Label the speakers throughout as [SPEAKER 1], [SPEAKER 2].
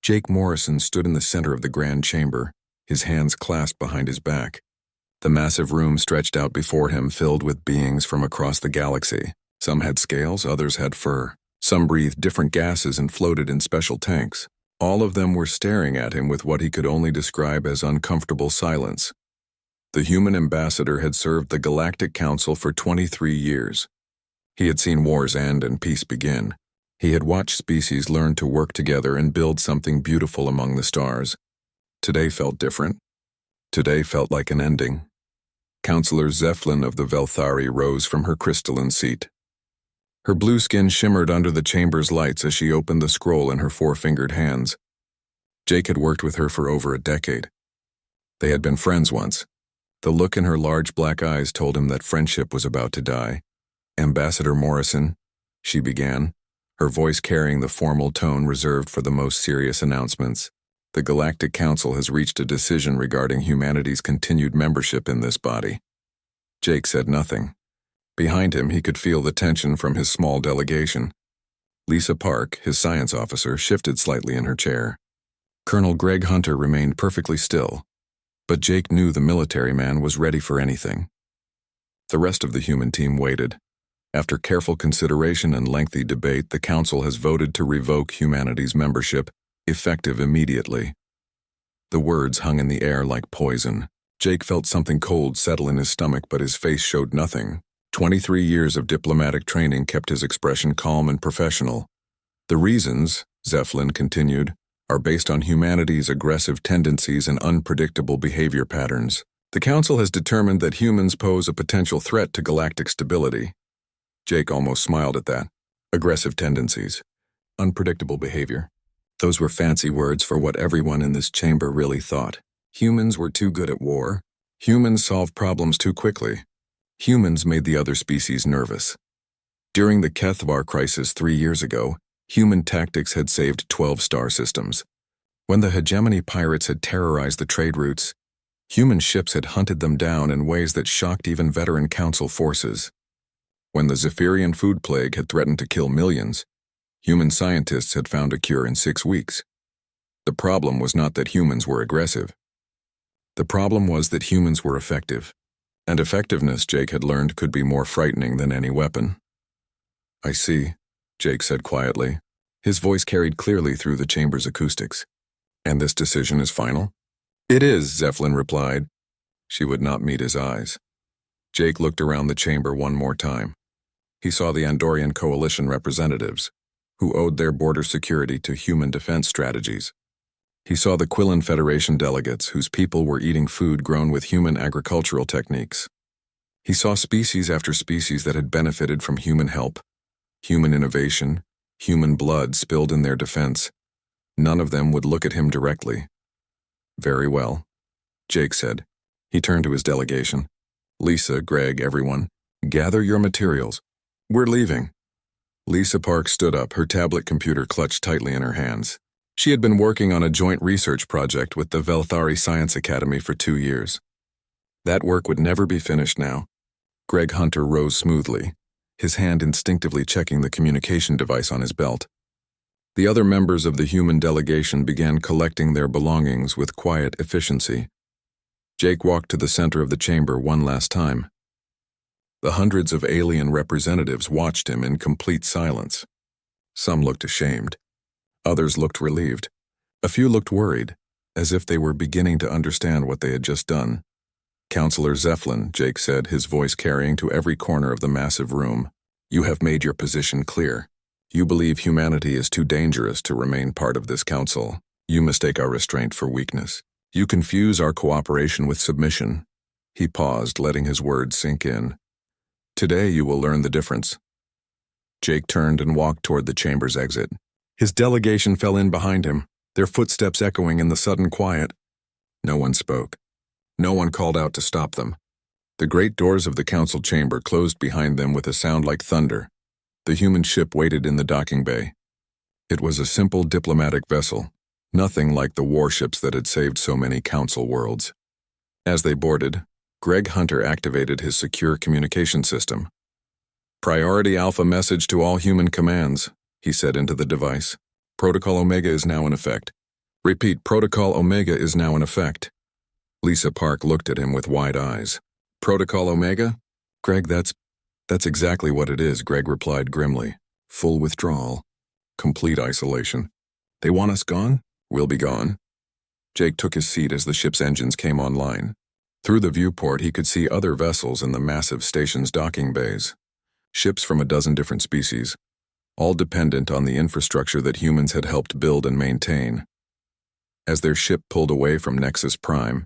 [SPEAKER 1] Jake Morrison stood in the center of the grand chamber, his hands clasped behind his back. The massive room stretched out before him, filled with beings from across the galaxy. Some had scales, others had fur. Some breathed different gases and floated in special tanks. All of them were staring at him with what he could only describe as uncomfortable silence. The human ambassador had served the Galactic Council for 23 years. He had seen wars end and peace begin. He had watched species learn to work together and build something beautiful among the stars. Today felt different. Today felt like an ending. Counselor Zephlin of the Velthari rose from her crystalline seat. Her blue skin shimmered under the chamber's lights as she opened the scroll in her four-fingered hands. Jake had worked with her for over a decade. They had been friends once. The look in her large black eyes told him that friendship was about to die. "Ambassador Morrison," she began, her voice carrying the formal tone reserved for the most serious announcements. "The Galactic Council has reached a decision regarding humanity's continued membership in this body." Jake said nothing. Behind him, he could feel the tension from his small delegation. Lisa Park, his science officer, shifted slightly in her chair. Colonel Greg Hunter remained perfectly still, but Jake knew the military man was ready for anything. The rest of the human team waited. After careful consideration and lengthy debate, the Council has voted to revoke humanity's membership, effective immediately. The words hung in the air like poison. Jake felt something cold settle in his stomach, but his face showed nothing. 23 years of diplomatic training kept his expression calm and professional. "The reasons," Zephlin continued, "are based on humanity's aggressive tendencies and unpredictable behavior patterns. The Council has determined that humans pose a potential threat to galactic stability." Jake almost smiled at that. Aggressive tendencies. Unpredictable behavior. Those were fancy words for what everyone in this chamber really thought. Humans were too good at war. Humans solved problems too quickly. Humans made the other species nervous. During the Kethvar crisis 3 years ago, human tactics had saved 12 star systems. When the hegemony pirates had terrorized the trade routes, human ships had hunted them down in ways that shocked even veteran Council forces. When the Zephyrian food plague had threatened to kill millions, human scientists had found a cure in 6 weeks. The problem was not that humans were aggressive. The problem was that humans were effective. And effectiveness, Jake had learned, could be more frightening than any weapon. "I see," Jake said quietly. His voice carried clearly through the chamber's acoustics. "And this decision is final?" "It is," Zephlin replied. She would not meet his eyes. Jake looked around the chamber one more time. He saw the Andorian Coalition representatives, who owed their border security to human defense strategies. He saw the Quillen Federation delegates, whose people were eating food grown with human agricultural techniques. He saw species after species that had benefited from human help, human innovation, human blood spilled in their defense. None of them would look at him directly. "Very well," Jake said. He turned to his delegation. "Lisa, Greg, everyone, gather your materials. We're leaving." Lisa Park stood up, her tablet computer clutched tightly in her hands. She had been working on a joint research project with the Velthari Science Academy for 2 years. That work would never be finished now. Greg Hunter rose smoothly, his hand instinctively checking the communication device on his belt. The other members of the human delegation began collecting their belongings with quiet efficiency. Jake walked to the center of the chamber one last time. The hundreds of alien representatives watched him in complete silence. Some looked ashamed. Others looked relieved. A few looked worried, as if they were beginning to understand what they had just done. "Counselor Zephlin," Jake said, his voice carrying to every corner of the massive room, "you have made your position clear. You believe humanity is too dangerous to remain part of this council. You mistake our restraint for weakness. You confuse our cooperation with submission." He paused, letting his words sink in. "Today you will learn the difference." Jake turned and walked toward the chamber's exit. His delegation fell in behind him, their footsteps echoing in the sudden quiet. No one spoke. No one called out to stop them. The great doors of the council chamber closed behind them with a sound like thunder. The human ship waited in the docking bay. It was a simple diplomatic vessel, nothing like the warships that had saved so many council worlds. As they boarded, Greg Hunter activated his secure communication system. "Priority Alpha message to all human commands," he said into the device. "Protocol Omega is now in effect. Repeat, Protocol Omega is now in effect. Lisa Park looked at him with wide eyes. Protocol Omega? Greg, that's exactly what it is, Greg replied grimly. Full withdrawal. Complete isolation. They want us gone? We'll be gone. Jake took his seat as the ship's engines came online. Through the viewport, he could see other vessels in the massive station's docking bays. Ships from a dozen different species, all dependent on the infrastructure that humans had helped build and maintain. As their ship pulled away from Nexus Prime,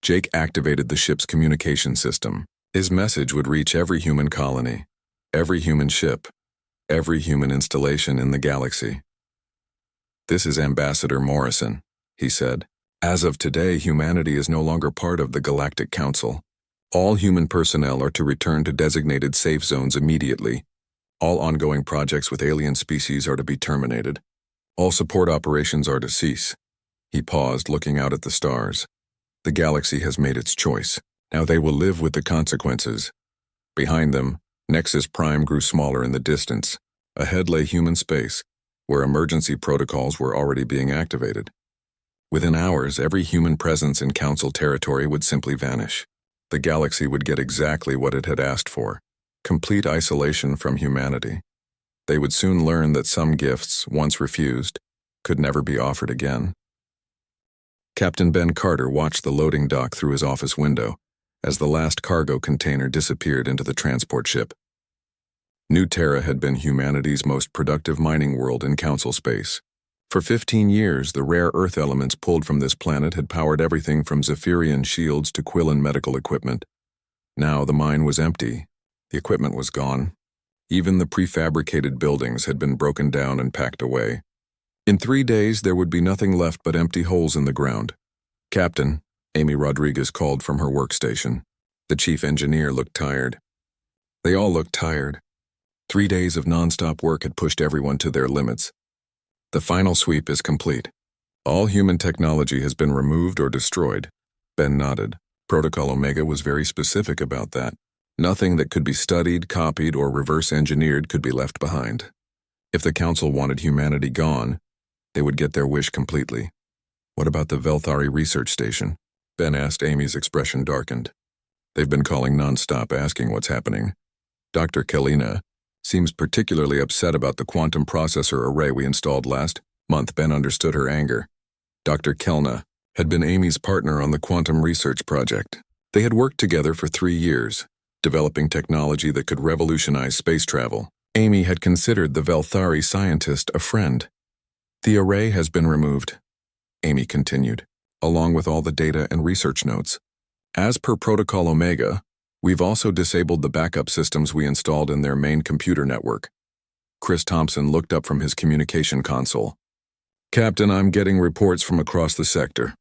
[SPEAKER 1] Jake activated the ship's communication system. His message would reach every human colony, every human ship, every human installation in the galaxy. This is Ambassador Morrison, he said. As of today, humanity is no longer part of the Galactic Council. All human personnel are to return to designated safe zones immediately. All ongoing projects with alien species are to be terminated. All support operations are to cease. He paused, looking out at the stars. The galaxy has made its choice. Now they will live with the consequences. Behind them, Nexus Prime grew smaller in the distance. Ahead lay human space, where emergency protocols were already being activated. Within hours, every human presence in Council territory would simply vanish. The galaxy would get exactly what it had asked for: complete isolation from humanity. They would soon learn that some gifts, once refused, could never be offered again. Captain Ben Carter watched the loading dock through his office window as the last cargo container disappeared into the transport ship. New Terra had been humanity's most productive mining world in Council space. For 15 years, the rare Earth elements pulled from this planet had powered everything from Zephyrian shields to Quillen medical equipment. Now the mine was empty. The equipment was gone. Even the prefabricated buildings had been broken down and packed away. In 3 days, there would be nothing left but empty holes in the ground. Captain, Amy Rodriguez called from her workstation. The chief engineer looked tired. They all looked tired. 3 days of non-stop work had pushed everyone to their limits. The final sweep is complete. All human technology has been removed or destroyed. Ben nodded. Protocol Omega was very specific about that. Nothing that could be studied, copied, or reverse-engineered could be left behind. If the Council wanted humanity gone, they would get their wish completely. What about the Velthari research station? Ben asked. Amy's expression darkened. They've been calling non-stop asking what's happening. Dr. Kellina seems particularly upset about the quantum processor array we installed last month. Ben understood her anger. Dr. Kellna had been Amy's partner on the quantum research project. They had worked together for 3 years, developing technology that could revolutionize space travel. Amy had considered the Velthari scientist a friend. The array has been removed, Amy continued, along with all the data and research notes. As per Protocol Omega, we've also disabled the backup systems we installed in their main computer network. Chris Thompson looked up from his communication console. Captain, I'm getting reports from across the sector.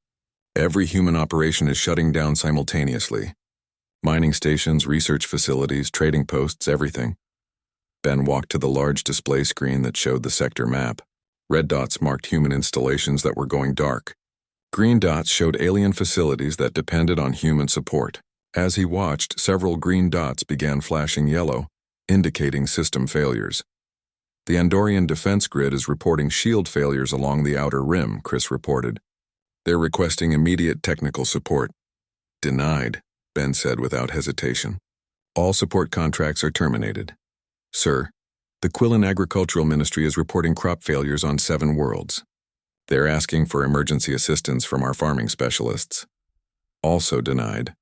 [SPEAKER 1] Every human operation is shutting down simultaneously. Mining stations, research facilities, trading posts, everything. Ben walked to the large display screen that showed the sector map. Red dots marked human installations that were going dark. Green dots showed alien facilities that depended on human support. As he watched, several green dots began flashing yellow, indicating system failures. The Andorian defense grid is reporting shield failures along the outer rim, Chris reported. They're requesting immediate technical support. Denied, Ben said without hesitation. All support contracts are terminated. Sir, the Quillen Agricultural Ministry is reporting crop failures on 7 worlds. They're asking for emergency assistance from our farming specialists. Also denied.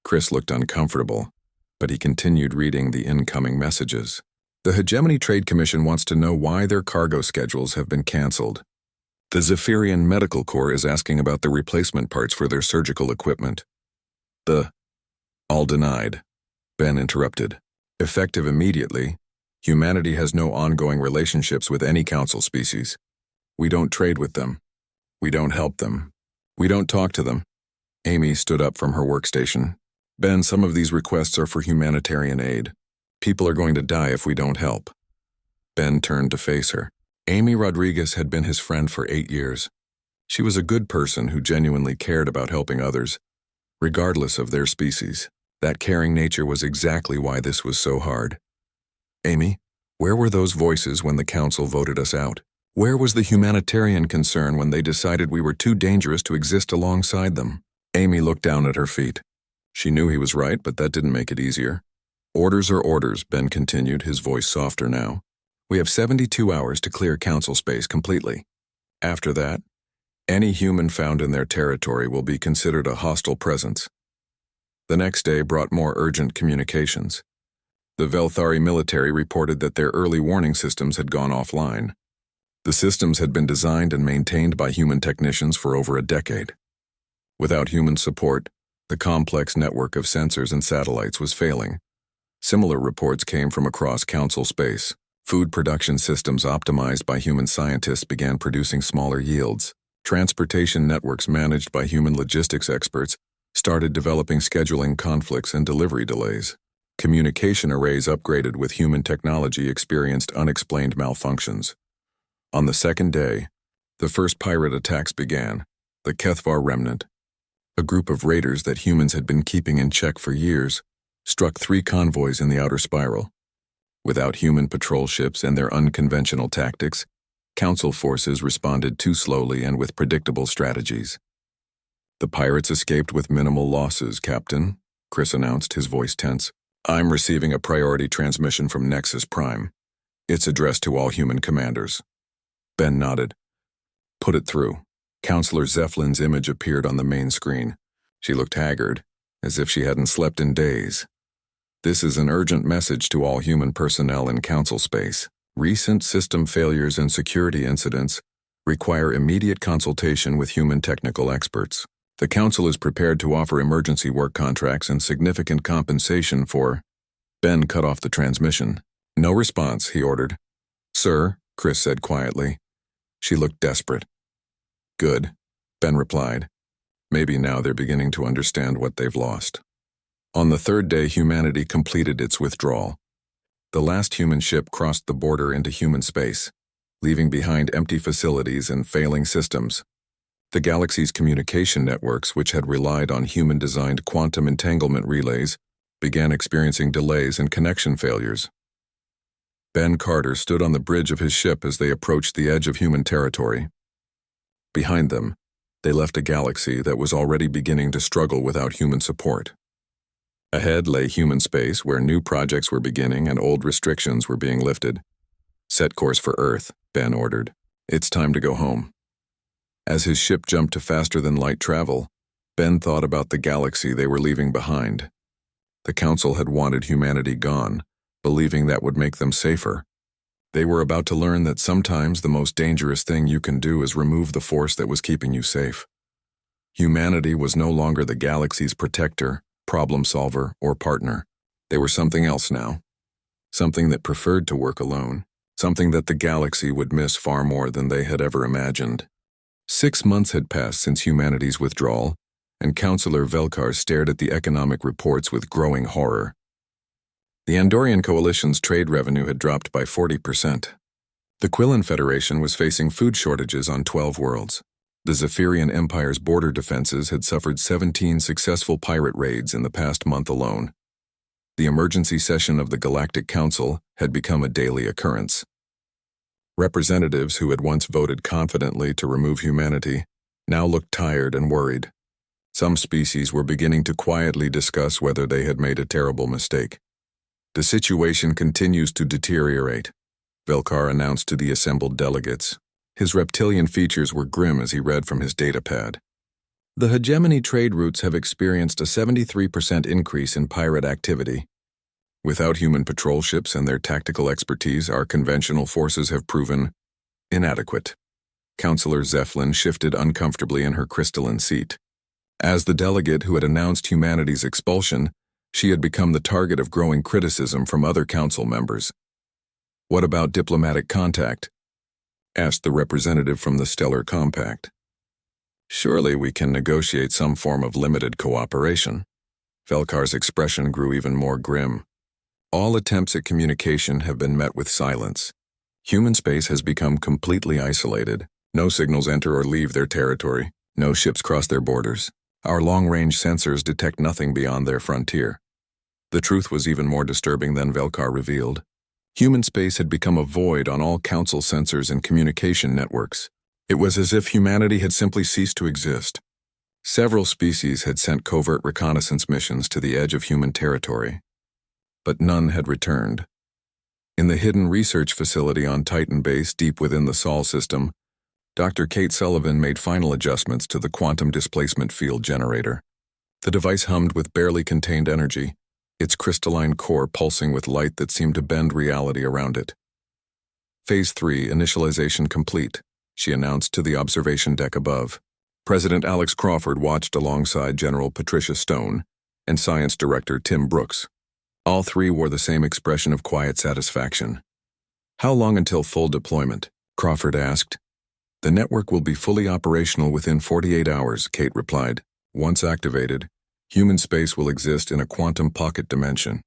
[SPEAKER 1] Chris looked uncomfortable, but he continued reading the incoming messages. The Hegemony Trade Commission wants to know why their cargo schedules have been canceled. The Zephyrian Medical Corps is asking about the replacement parts for their surgical equipment. All denied. Ben interrupted. Effective immediately, humanity has no ongoing relationships with any Council species. We don't trade with them. We don't help them. We don't talk to them. Amy stood up from her workstation. Ben, some of these requests are for humanitarian aid. People are going to die if we don't help. Ben turned to face her. Amy Rodriguez had been his friend for 8 years. She was a good person who genuinely cared about helping others, regardless of their species. That caring nature was exactly why this was so hard. Amy, where were those voices when the Council voted us out? Where was the humanitarian concern when they decided we were too dangerous to exist alongside them? Amy looked down at her feet. She knew he was right, but that didn't make it easier. Orders are orders, Ben continued, his voice softer now. We have 72 hours to clear council space completely. After that, any human found in their territory will be considered a hostile presence. The next day brought more urgent communications. The Velthari military reported that their early warning systems had gone offline. The systems had been designed and maintained by human technicians for over a decade. Without human support, the complex network of sensors and satellites was failing. Similar reports came from across council space. Food production systems optimized by human scientists began producing smaller yields. Transportation networks managed by human logistics experts started developing scheduling conflicts and delivery delays. Communication arrays upgraded with human technology experienced unexplained malfunctions. On the second day, the first pirate attacks began, the HFY remnant. A group of raiders that humans had been keeping in check for years struck 3 convoys in the outer spiral. Without human patrol ships and their unconventional tactics, council forces responded too slowly and with predictable strategies. The pirates escaped with minimal losses, Captain, Chris announced, his voice tense. I'm receiving a priority transmission from Nexus Prime. It's addressed to all human commanders. Ben nodded. Put it through. Counselor Zeflin's image appeared on the main screen. She looked haggard, as if she hadn't slept in days. This is an urgent message to all human personnel in council space. Recent system failures and security incidents require immediate consultation with human technical experts. The council is prepared to offer emergency work contracts and significant compensation for... Ben cut off the transmission. No response, he ordered. Sir, Chris said quietly. She looked desperate. Good, Ben replied. Maybe now they're beginning to understand what they've lost. On the third day, humanity completed its withdrawal. The last human ship crossed the border into human space, leaving behind empty facilities and failing systems. The galaxy's communication networks, which had relied on human-designed quantum entanglement relays, began experiencing delays and connection failures. Ben Carter stood on the bridge of his ship as they approached the edge of human territory. Behind them, they left a galaxy that was already beginning to struggle without human support. Ahead lay human space, where new projects were beginning and old restrictions were being lifted. Set course for Earth, Ben ordered. It's time to go home. As his ship jumped to faster-than-light travel, Ben thought about the galaxy they were leaving behind. The Council had wanted humanity gone, believing that would make them safer. They were about to learn that sometimes the most dangerous thing you can do is remove the force that was keeping you safe. Humanity was no longer the galaxy's protector, problem solver, or partner. They were something else now. Something that preferred to work alone. Something that the galaxy would miss far more than they had ever imagined. 6 months had passed since humanity's withdrawal, and Councillor Velkar stared at the economic reports with growing horror. The Andorian Coalition's trade revenue had dropped by 40%. The Quillan Federation was facing food shortages on 12 worlds. The Zephyrian Empire's border defenses had suffered 17 successful pirate raids in the past month alone. The emergency session of the Galactic Council had become a daily occurrence. Representatives who had once voted confidently to remove humanity now looked tired and worried. Some species were beginning to quietly discuss whether they had made a terrible mistake. The situation continues to deteriorate, Velkar announced to the assembled delegates. His reptilian features were grim as he read from his datapad. The hegemony trade routes have experienced a 73% increase in pirate activity. Without human patrol ships and their tactical expertise, our conventional forces have proven inadequate. Councillor Zeflin shifted uncomfortably in her crystalline seat. As the delegate who had announced humanity's expulsion, she had become the target of growing criticism from other council members. What about diplomatic contact? Asked the representative from the Stellar Compact. Surely we can negotiate some form of limited cooperation. Velkar's expression grew even more grim. All attempts at communication have been met with silence. Human space has become completely isolated. No signals enter or leave their territory. No ships cross their borders. Our long-range sensors detect nothing beyond their frontier. The truth was even more disturbing than Velkar revealed. Human space had become a void on all council sensors and communication networks. It was as if humanity had simply ceased to exist. Several species had sent covert reconnaissance missions to the edge of human territory, but none had returned. In the hidden research facility on Titan Base deep within the Sol system, Dr. Kate Sullivan made final adjustments to the quantum displacement field generator. The device hummed with barely contained energy, its crystalline core pulsing with light that seemed to bend reality around it. Phase 3 initialization complete, she announced to the observation deck above. President Alex Crawford watched alongside General Patricia Stone and Science Director Tim Brooks. All three wore the same expression of quiet satisfaction. "How long until full deployment?" Crawford asked. "The network will be fully operational within 48 hours, Kate replied. "Once activated, human space will exist in a quantum pocket dimension.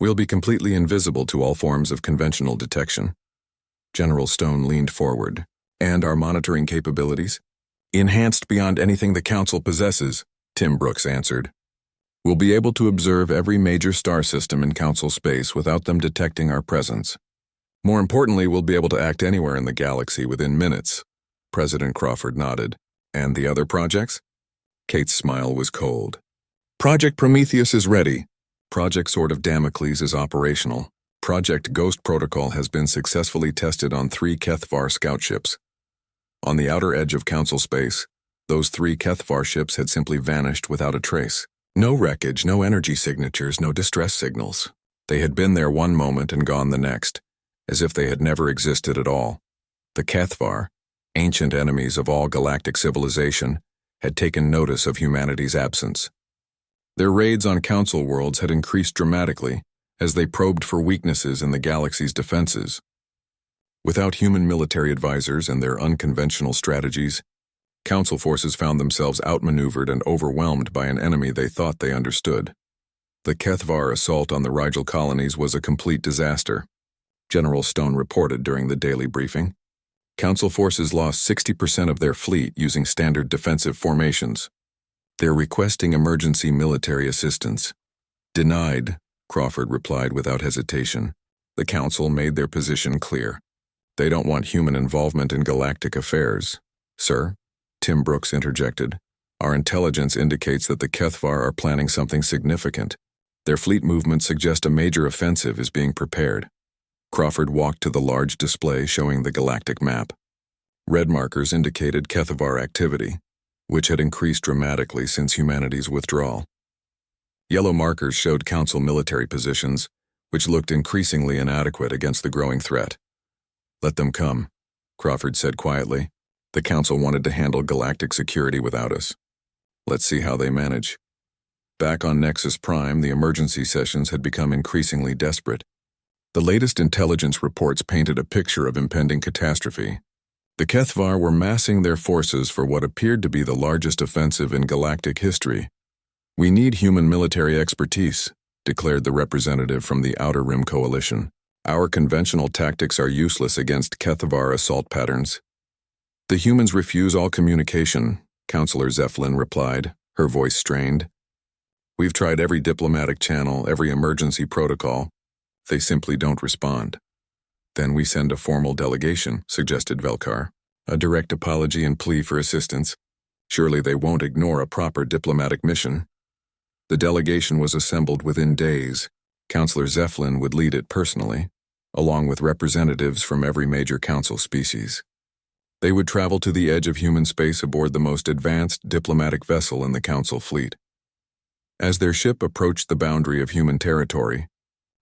[SPEAKER 1] We'll be completely invisible to all forms of conventional detection." General Stone leaned forward. "And our monitoring capabilities?" "Enhanced beyond anything the Council possesses," Tim Brooks answered. "We'll be able to observe every major star system in Council space without them detecting our presence. More importantly, we'll be able to act anywhere in the galaxy within minutes." President Crawford nodded. "And the other projects?" Kate's smile was cold. "Project Prometheus is ready. Project Sword of Damocles is operational. Project Ghost Protocol has been successfully tested on 3 Kethvar scout ships. On the outer edge of Council space, those 3 Kethvar ships had simply vanished without a trace. No wreckage, no energy signatures, no distress signals. They had been there one moment and gone the next, as if they had never existed at all. The Kethvar, ancient enemies of all galactic civilization, had taken notice of humanity's absence. Their raids on Council worlds had increased dramatically as they probed for weaknesses in the galaxy's defenses. Without human military advisors and their unconventional strategies, Council forces found themselves outmaneuvered and overwhelmed by an enemy they thought they understood. The Kethvar assault on the Rigel colonies was a complete disaster, General Stone reported during the daily briefing. Council forces lost 60% of their fleet using standard defensive formations. They're requesting emergency military assistance. "Denied," Crawford replied without hesitation. The Council made their position clear. They don't want human involvement in galactic affairs. "Sir," Tim Brooks interjected, "our intelligence indicates that the Kethvar are planning something significant. Their fleet movements suggest a major offensive is being prepared." Crawford walked to the large display showing the galactic map. Red markers indicated Kethvar activity, which had increased dramatically since humanity's withdrawal. Yellow markers showed Council military positions, which looked increasingly inadequate against the growing threat. "Let them come," Crawford said quietly. "The Council wanted to handle galactic security without us. Let's see how they manage." Back on Nexus Prime, the emergency sessions had become increasingly desperate. The latest intelligence reports painted a picture of impending catastrophe. The Kethvar were massing their forces for what appeared to be the largest offensive in galactic history. "We need human military expertise," declared the representative from the Outer Rim Coalition. "Our conventional tactics are useless against Kethvar assault patterns." "The humans refuse all communication," Counselor Zeflin replied, her voice strained. "We've tried every diplomatic channel, every emergency protocol. They simply don't respond." "Then we send a formal delegation," suggested Velkar. "A direct apology and plea for assistance. Surely they won't ignore a proper diplomatic mission." The delegation was assembled within days. Counselor Zeflin would lead it personally, along with representatives from every major Council species. They would travel to the edge of human space aboard the most advanced diplomatic vessel in the Council fleet. As their ship approached the boundary of human territory,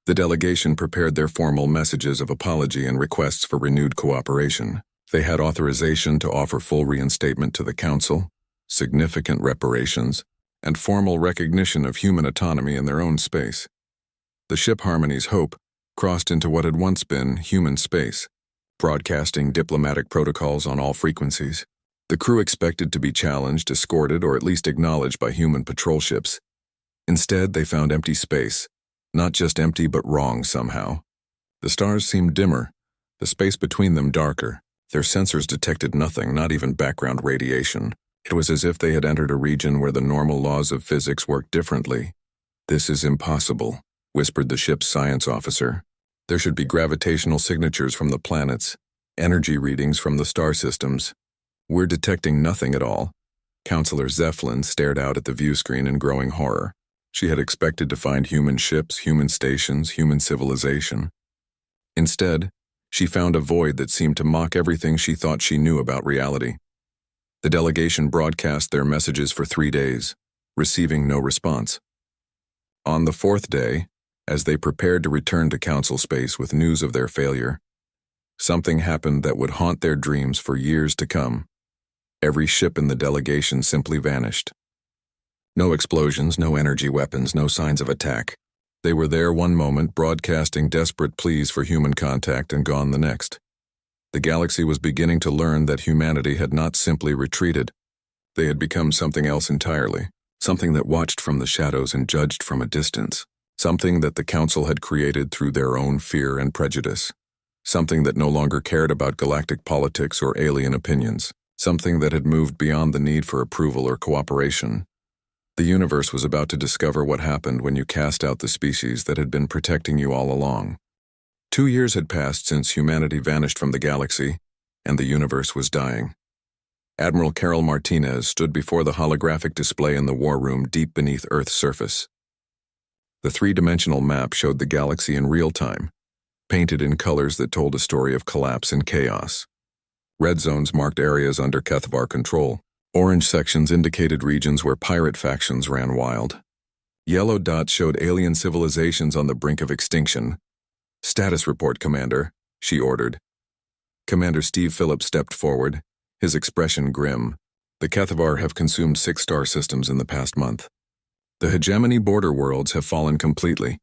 [SPEAKER 1] the delegation prepared their formal messages of apology and requests for renewed cooperation. They had authorization to offer full reinstatement to the Council, significant reparations, and formal recognition of human autonomy in their own space. The ship Harmony's Hope crossed into what had once been human space, broadcasting diplomatic protocols on all frequencies. The crew expected to be challenged, escorted, or at least acknowledged by human patrol ships. Instead, they found empty space. Not just empty, but wrong somehow. The stars seemed dimmer, the space between them darker. Their sensors detected nothing, not even background radiation. It was as if they had entered a region where the normal laws of physics worked differently. "This is impossible," whispered the ship's science officer. There should be gravitational signatures from the planets, energy readings from the star systems. We're detecting nothing at all. Counselor Zeflin stared out at the view screen in growing horror. She had expected to find human ships, human stations, human civilization. Instead, she found a void that seemed to mock everything she thought she knew about reality. The delegation broadcast their messages for 3 days, receiving no response. On the 4th day, as they prepared to return to Council space with news of their failure, something happened that would haunt their dreams for years to come. Every ship in the delegation simply vanished. No explosions, no energy weapons, no signs of attack. They were there one moment, broadcasting desperate pleas for human contact, and gone the next. The galaxy was beginning to learn that humanity had not simply retreated. They had become something else entirely, something that watched from the shadows and judged from a distance, something that the Council had created through their own fear and prejudice, something that no longer cared about galactic politics or alien opinions, something that had moved beyond the need for approval or cooperation. The universe was about to discover what happened when you cast out the species that had been protecting you all along. 2 years had passed since humanity vanished from the galaxy, and the universe was dying. Admiral Carol Martinez stood before the holographic display in the war room deep beneath Earth's surface. The 3-dimensional map showed the galaxy in real time, painted in colors that told a story of collapse and chaos. Red zones marked areas under HFY control. Orange sections indicated regions where pirate factions ran wild. Yellow dots showed alien civilizations on the brink of extinction. "Status report, Commander," she ordered. Commander Steve Phillips stepped forward, his expression grim. "The HFY have consumed 6 star systems in the past month. The hegemony border worlds have fallen completely.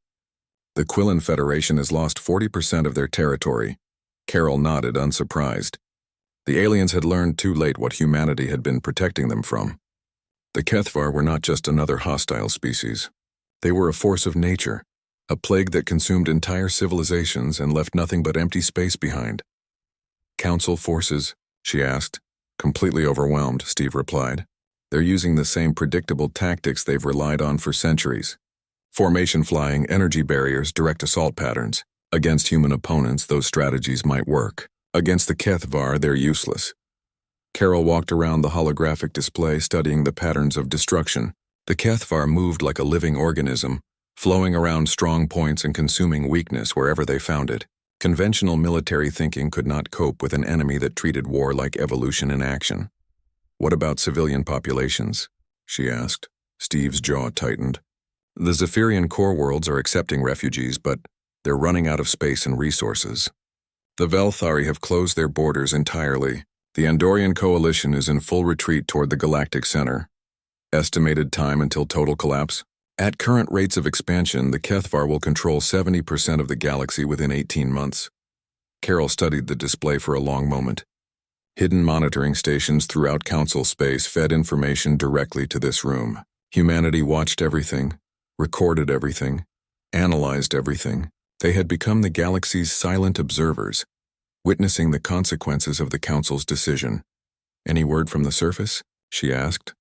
[SPEAKER 1] The Quillen Federation has lost 40% of their territory." Carol nodded, unsurprised. The aliens had learned too late what humanity had been protecting them from. The HFY were not just another hostile species. They were a force of nature, a plague that consumed entire civilizations and left nothing but empty space behind. "Council forces?" she asked. "Completely overwhelmed," Steve replied. "They're using the same predictable tactics they've relied on for centuries. Formation flying, energy barriers, direct assault patterns. Against human opponents, those strategies might work. Against the HFY, they're useless." Carol walked around the holographic display, studying the patterns of destruction. The HFY moved like a living organism, flowing around strong points and consuming weakness wherever they found it. Conventional military thinking could not cope with an enemy that treated war like evolution in action. "What about civilian populations?" she asked. Steve's jaw tightened. "The Zephyrian core worlds are accepting refugees, but they're running out of space and resources. The Velthari have closed their borders entirely. The Andorian coalition is in full retreat toward the galactic center. Estimated time until total collapse? At current rates of expansion, the HFY will control 70% of the galaxy within 18 months. Carol studied the display for a long moment. Hidden monitoring stations throughout Council space fed information directly to this room. Humanity watched everything, recorded everything, analyzed everything. They had become the galaxy's silent observers, witnessing the consequences of the Council's decision. "Any word from the surface?" she asked.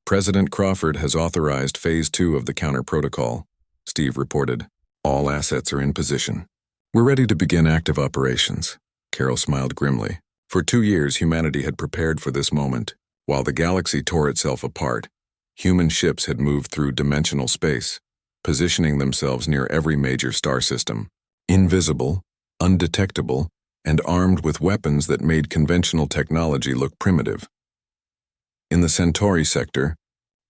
[SPEAKER 1] "President Crawford has authorized Phase 2 of the counter-protocol," Steve reported. "All assets are in position. We're ready to begin active operations." Carol smiled grimly. For 2 years, humanity had prepared for this moment. While the galaxy tore itself apart, human ships had moved through dimensional space, positioning themselves near every major star system, invisible, undetectable, and armed with weapons that made conventional technology look primitive. In the Centauri sector,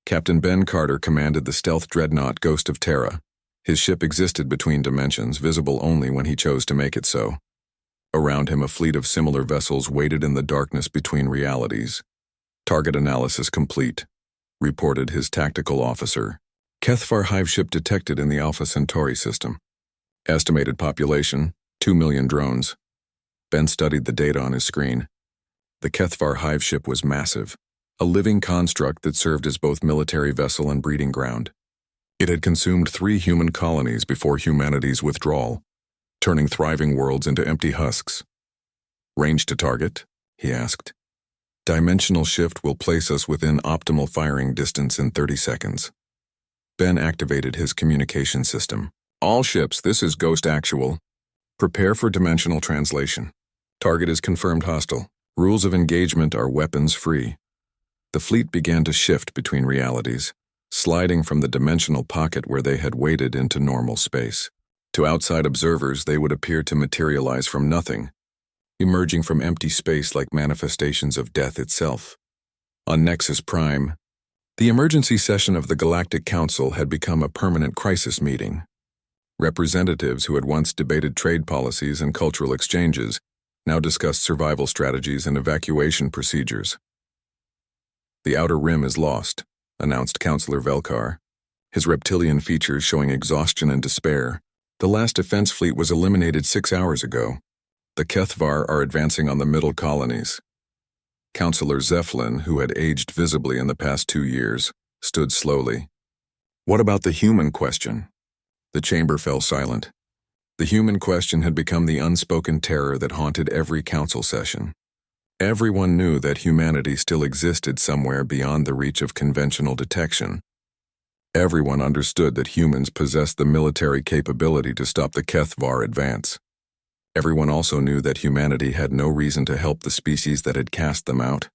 [SPEAKER 1] Captain Ben Carter commanded the stealth dreadnought Ghost of Terra. His ship existed between dimensions, visible only when he chose to make it so. Around him, a fleet of similar vessels waited in the darkness between realities. "Target analysis complete," reported his tactical officer. HFY hive ship detected in the Alpha Centauri system. Estimated population, 2 million drones. Ben studied the data on his screen. The HFY hive ship was massive, a living construct that served as both military vessel and breeding ground. It had consumed 3 human colonies before humanity's withdrawal, turning thriving worlds into empty husks. "Range to target?" he asked. "Dimensional shift will place us within optimal firing distance in 30 seconds. Ben activated his communication system. "All ships, this is Ghost Actual. Prepare for dimensional translation. Target is confirmed hostile. Rules of engagement are weapons-free. The fleet began to shift between realities, sliding from the dimensional pocket where they had waited into normal space. To outside observers, they would appear to materialize from nothing, emerging from empty space like manifestations of death itself. On Nexus Prime, the emergency session of the Galactic Council had become a permanent crisis meeting. Representatives who had once debated trade policies and cultural exchanges now discussed survival strategies and evacuation procedures. "The Outer Rim is lost," announced Councillor Velkar, his reptilian features showing exhaustion and despair. "The last defense fleet was eliminated 6 hours ago. The Kethvar are advancing on the middle colonies." Councillor Zeflin, who had aged visibly in the past 2 years, stood slowly. "What about the human question?" The chamber fell silent. The human question had become the unspoken terror that haunted every council session. Everyone knew that humanity still existed somewhere beyond the reach of conventional detection. Everyone understood that humans possessed the military capability to stop the Kethvar advance. Everyone also knew that humanity had no reason to help the species that had cast them out.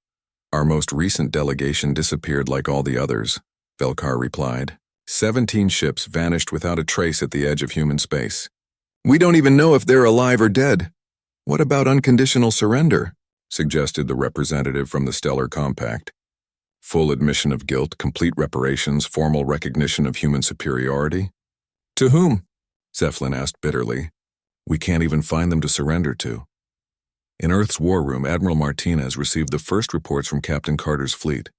[SPEAKER 1] "Our most recent delegation disappeared like all the others," Velkar replied. 17 ships vanished without a trace at the edge of human space. "We don't even know if they're alive or dead. What about unconditional surrender?" suggested the representative from the Stellar Compact. "Full admission of guilt, complete reparations, formal recognition of human superiority?" "To whom?" Zeflin asked bitterly. "We can't even find them to surrender to." In Earth's war room, Admiral Martinez received the first reports from Captain Carter's fleet.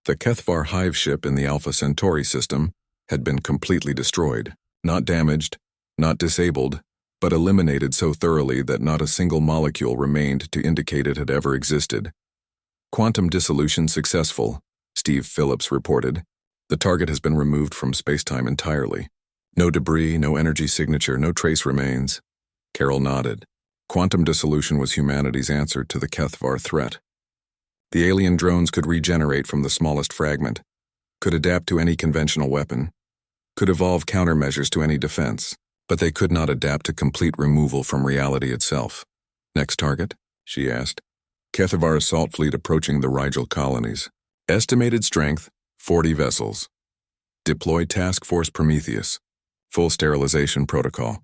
[SPEAKER 1] The Kethvar hive ship in the Alpha Centauri system had been completely destroyed, not damaged, not disabled, but eliminated so thoroughly that not a single molecule remained to indicate it had ever existed. "Quantum dissolution successful," Steve Phillips reported. "The target has been removed from spacetime entirely. No debris, no energy signature, no trace remains." Carol nodded. Quantum dissolution was humanity's answer to the Kethvar threat. The alien drones could regenerate from the smallest fragment, could adapt to any conventional weapon, could evolve countermeasures to any defense, but they could not adapt to complete removal from reality itself. "Next target?" she asked. "Kethvar assault fleet approaching the Rigel colonies. Estimated strength, 40 vessels. Deploy Task Force Prometheus. Full sterilization protocol."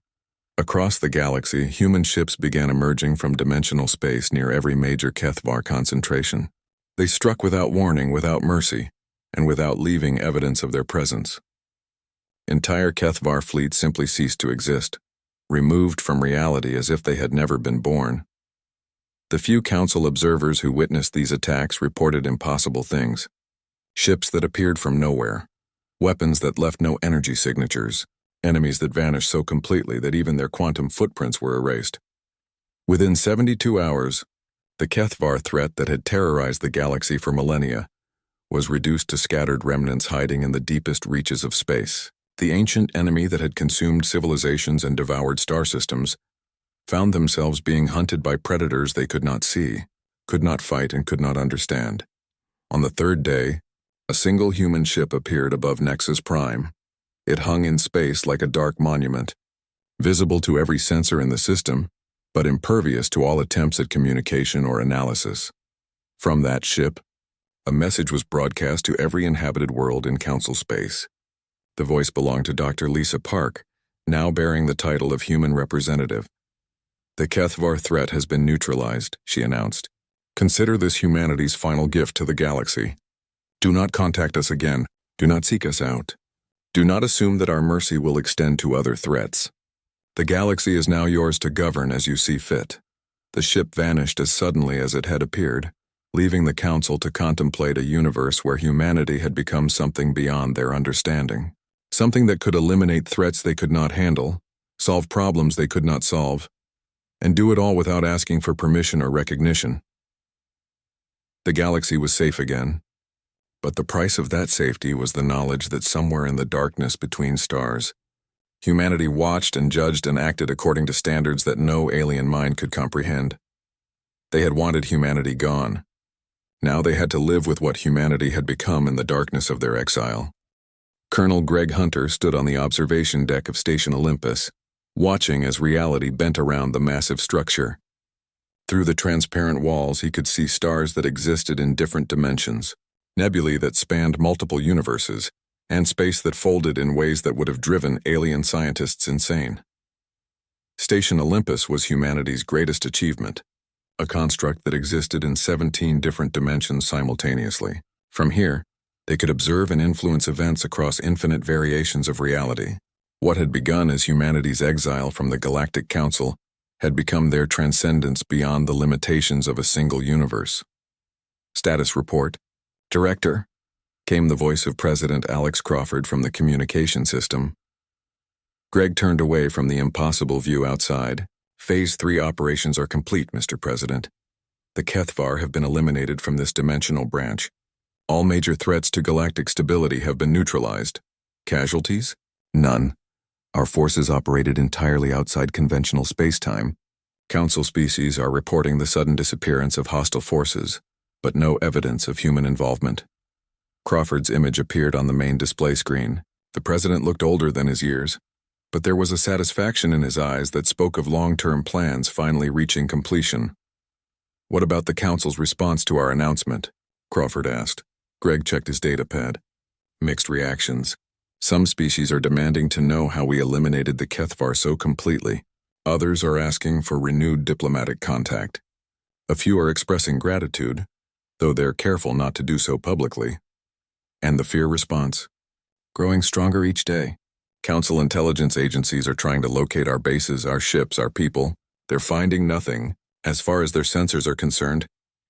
[SPEAKER 1] Across the galaxy, human ships began emerging from dimensional space near every major Kethvar concentration. They struck without warning, without mercy, and without leaving evidence of their presence. Entire Kethvar fleets simply ceased to exist, removed from reality as if they had never been born. The few council observers who witnessed these attacks reported impossible things. Ships that appeared from nowhere, weapons that left no energy signatures, enemies that vanished so completely that even their quantum footprints were erased. Within 72 hours, the Kethvar threat that had terrorized the galaxy for millennia was reduced to scattered remnants hiding in the deepest reaches of space. The ancient enemy that had consumed civilizations and devoured star systems found themselves being hunted by predators they could not see, could not fight, and could not understand. On the third day, a single human ship appeared above Nexus Prime. It hung in space like a dark monument, visible to every sensor in the system, but impervious to all attempts at communication or analysis. From that ship, a message was broadcast to every inhabited world in Council space. The voice belonged to Dr. Lisa Park, now bearing the title of Human Representative. "The Kethvar threat has been neutralized," she announced. "Consider this humanity's final gift to the galaxy. Do not contact us again. Do not seek us out. Do not assume that our mercy will extend to other threats. The galaxy is now yours to govern as you see fit." The ship vanished as suddenly as it had appeared, leaving the Council to contemplate a universe where humanity had become something beyond their understanding. Something that could eliminate threats they could not handle, solve problems they could not solve, and do it all without asking for permission or recognition. The galaxy was safe again, but the price of that safety was the knowledge that somewhere in the darkness between stars, humanity watched and judged and acted according to standards that no alien mind could comprehend. They had wanted humanity gone. Now they had to live with what humanity had become in the darkness of their exile. Colonel Greg Hunter stood on the observation deck of Station Olympus, watching as reality bent around the massive structure. Through the transparent walls, he could see stars that existed in different dimensions, nebulae that spanned multiple universes, and space that folded in ways that would have driven alien scientists insane. Station Olympus was humanity's greatest achievement, a construct that existed in 17 different dimensions simultaneously. From here, they could observe and influence events across infinite variations of reality. What had begun as humanity's exile from the Galactic Council had become their transcendence beyond the limitations of a single universe. Status report. Director, came the voice of President Alex Crawford from the communication system. Greg turned away from the impossible view outside. Phase 3 operations are complete, Mr. President. The HFY have been eliminated from this dimensional branch. All major threats to galactic stability have been neutralized. Casualties? None. Our forces operated entirely outside conventional space-time. Council species are reporting the sudden disappearance of hostile forces, but no evidence of human involvement. Crawford's image appeared on the main display screen. The president looked older than his years, but there was a satisfaction in his eyes that spoke of long-term plans finally reaching completion. What about the council's response to our announcement? Crawford asked. Greg checked his data pad. Mixed reactions. Some species are demanding to know how we eliminated the HFY so completely. Others are asking for renewed diplomatic contact. A few are expressing gratitude, though they're careful not to do so publicly. And the fear response? Growing stronger each day. Council intelligence agencies are trying to locate our bases, our ships, our people. They're finding nothing. As far as their sensors are concerned,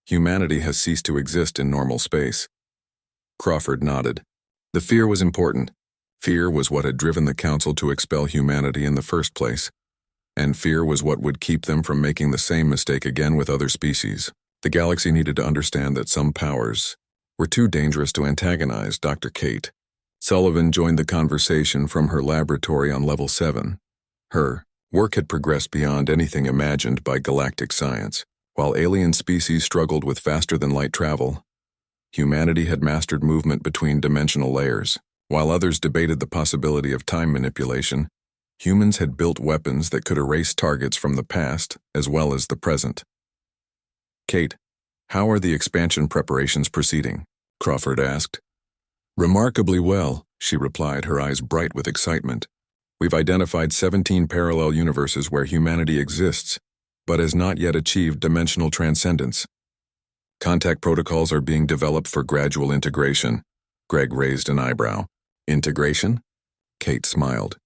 [SPEAKER 1] humanity has ceased to exist in normal space. Crawford nodded. The fear was important. Fear was what had driven the Council to expel humanity in the first place. And fear was what would keep them from making the same mistake again with other species. The galaxy needed to understand that some powers were too dangerous to antagonize. Dr. Kate Sullivan joined the conversation from her laboratory on level 7. Her work had progressed beyond anything imagined by galactic science. While alien species struggled with faster-than-light travel, humanity had mastered movement between dimensional layers. While others debated the possibility of time manipulation, humans had built weapons that could erase targets from the past as well as the present. Kate, how are the expansion preparations proceeding? Crawford asked. Remarkably well, she replied, her eyes bright with excitement. We've identified 17 parallel universes where humanity exists, but has not yet achieved dimensional transcendence. Contact protocols are being developed for gradual integration. Greg raised an eyebrow. Integration? Kate smiled.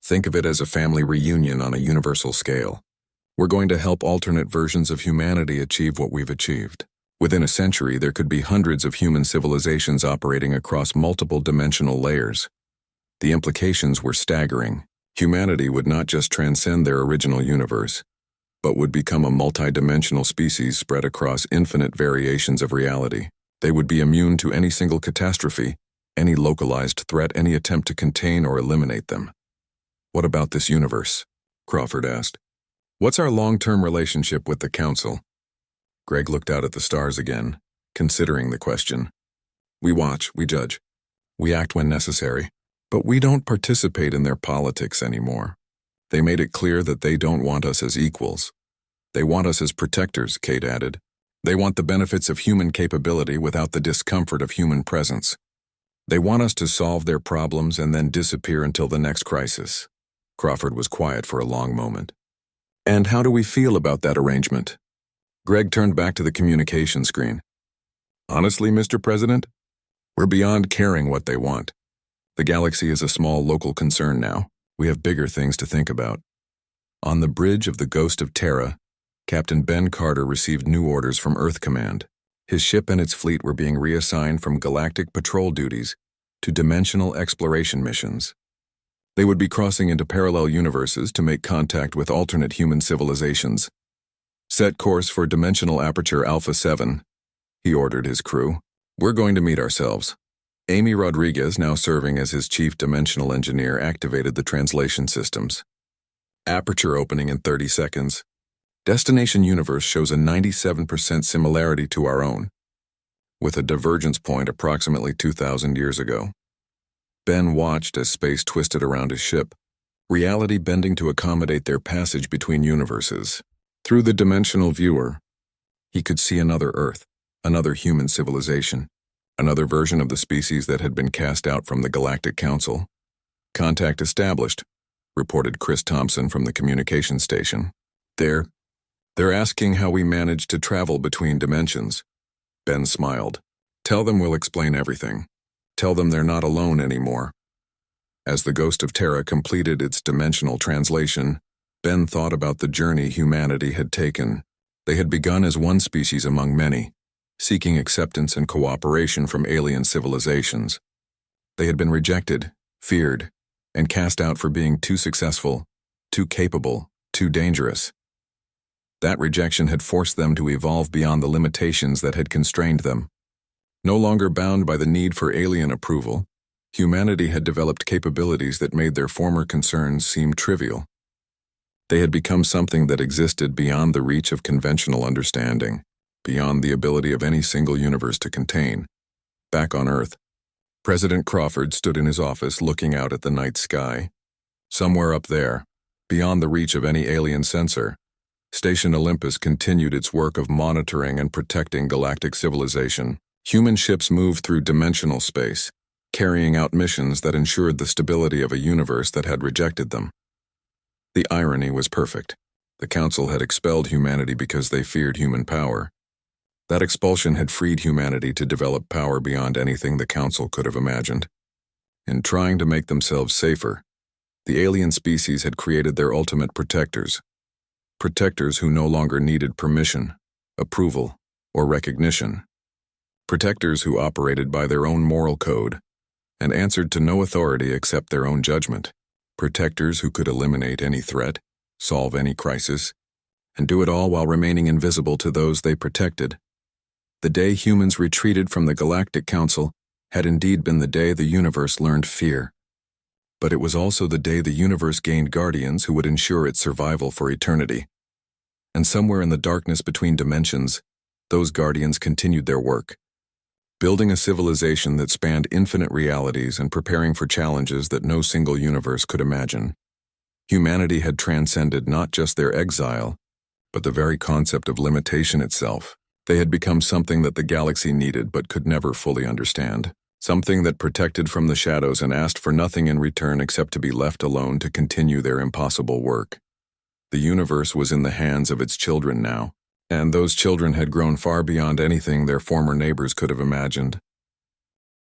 [SPEAKER 1] Think of it as a family reunion on a universal scale. We're going to help alternate versions of humanity achieve what we've achieved. Within a century, there could be hundreds of human civilizations operating across multiple dimensional layers. The implications were staggering. Humanity would not just transcend their original universe, but would become a multidimensional species spread across infinite variations of reality. They would be immune to any single catastrophe, any localized threat, any attempt to contain or eliminate them. What about this universe? Crawford asked. What's our long-term relationship with the Council? Greg looked out at the stars again, considering the question. We watch, we judge. We act when necessary, but we don't participate in their politics anymore. They made it clear that they don't want us as equals. They want us as protectors, Kate added. They want the benefits of human capability without the discomfort of human presence. They want us to solve their problems and then disappear until the next crisis. Crawford was quiet for a long moment. And how do we feel about that arrangement? Greg turned back to the communication screen. Honestly, Mr. President, we're beyond caring what they want. The galaxy is a small local concern now. We have bigger things to think about. On the bridge of the Ghost of Terra, Captain Ben Carter received new orders from Earth Command. His ship and its fleet were being reassigned from galactic patrol duties to dimensional exploration missions. They would be crossing into parallel universes to make contact with alternate human civilizations. Set course for Dimensional Aperture Alpha 7, he ordered his crew. We're going to meet ourselves. Amy Rodriguez, now serving as his chief dimensional engineer, activated the translation systems. Aperture opening in 30 seconds. Destination universe shows a 97% similarity to our own, with a divergence point approximately 2,000 years ago. Ben watched as space twisted around his ship, reality bending to accommodate their passage between universes. Through the dimensional viewer, he could see another Earth, another human civilization, another version of the species that had been cast out from the Galactic Council. "Contact established," reported Chris Thompson from the communication station. They're asking how we managed to travel between dimensions." Ben smiled. "Tell them we'll explain everything. Tell them they're not alone anymore." As the Ghost of Terra completed its dimensional translation, Ben thought about the journey humanity had taken. They had begun as one species among many, seeking acceptance and cooperation from alien civilizations. They had been rejected, feared, and cast out for being too successful, too capable, too dangerous. That rejection had forced them to evolve beyond the limitations that had constrained them. No longer bound by the need for alien approval, humanity had developed capabilities that made their former concerns seem trivial. They had become something that existed beyond the reach of conventional understanding, beyond the ability of any single universe to contain. Back on Earth, President Crawford stood in his office looking out at the night sky. Somewhere up there, beyond the reach of any alien sensor, Station Olympus continued its work of monitoring and protecting galactic civilization. Human ships moved through dimensional space, carrying out missions that ensured the stability of a universe that had rejected them. The irony was perfect. The Council had expelled humanity because they feared human power. That expulsion had freed humanity to develop power beyond anything the Council could have imagined. In trying to make themselves safer, the alien species had created their ultimate protectors. Protectors who no longer needed permission, approval, or recognition. Protectors who operated by their own moral code and answered to no authority except their own judgment. Protectors who could eliminate any threat, solve any crisis, and do it all while remaining invisible to those they protected. The day humans retreated from the Galactic Council had indeed been the day the universe learned fear. But it was also the day the universe gained guardians who would ensure its survival for eternity. And somewhere in the darkness between dimensions, those guardians continued their work, building a civilization that spanned infinite realities and preparing for challenges that no single universe could imagine. Humanity had transcended not just their exile, but the very concept of limitation itself. They had become something that the galaxy needed but could never fully understand. Something that protected from the shadows and asked for nothing in return except to be left alone to continue their impossible work. The universe was in the hands of its children now, and those children had grown far beyond anything their former neighbors could have imagined.